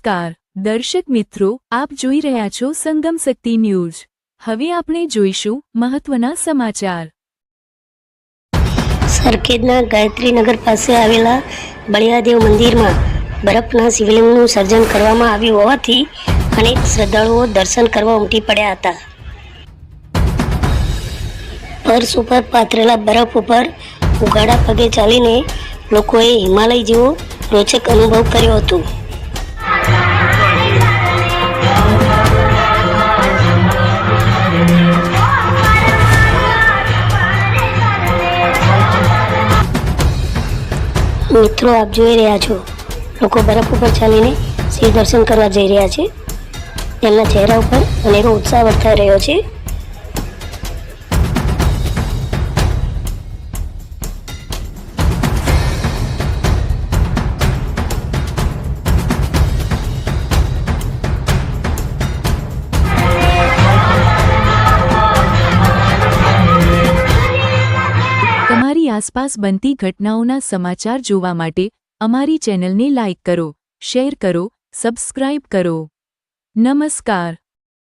નમસ્કાર દર્શક મિત્રો, આપ જોઈ રહ્યા છો સંગમ શક્તિ ન્યૂઝ। હવે આપણે જોઈશું મહત્વના સમાચાર। સરખેજના ગાયત્રીનગર પાસે આવેલા બળિયાદેવ મંદિરમાં બરફના શિવલિંગનું સર્જન કરવામાં આવ્યું હોવાથી અનેક શ્રદ્ધાળુઓ દર્શન કરવા ઉમટી પડ્યા હતા। ફર્શ ઉપર પાથરેલા બરફ ઉપર ઉઘાડા પગે ચાલીને લોકોએ હિમાલય જેવો રોચક અનુભવ કર્યો હતો। મિત્રો, આપ જોઈ રહ્યા છો લોકો બરફ ઉપર ચાલીને શિવ દર્શન કરવા જઈ રહ્યા છે। તેમના ચહેરા ઉપર અનેરો ઉત્સાહ વર્તાઈ રહ્યો છે। તમારી આસપાસ બનતી ઘટનાઓના સમાચાર જોવા માટે અમારી ચેનલને લાઇક કરો, શેર કરો, સબસ્ક્રાઇબ કરો। નમસ્કાર।